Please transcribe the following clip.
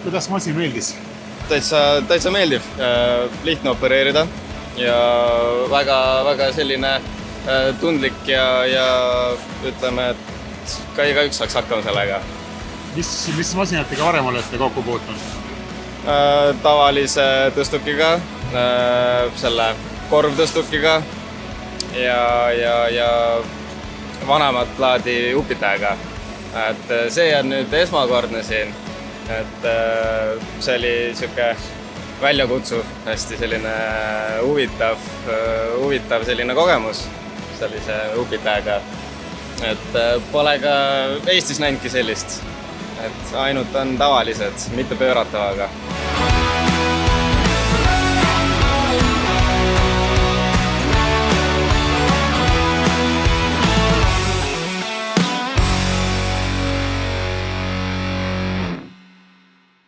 Kuidas masin meeldis? Täitsa meeldiv, lihtne opereerida ja väga selline tundlik ja ütleme, et ka igaüks saaks hakkama sellega. Mis masinatega varem olete kokku puutunud? Tavalise tõstukiga, selle korvtõstukiga ja vanemat laadi upitajaga. Et see on nüüd esmakordne siin, et see oli siuke väljakutsuv, hästi selline huvitav selline kogemus sellise upitajaga. Et pole ka Eestis näinudki sellist, et ainult on tavalised, mitte pööratavaga.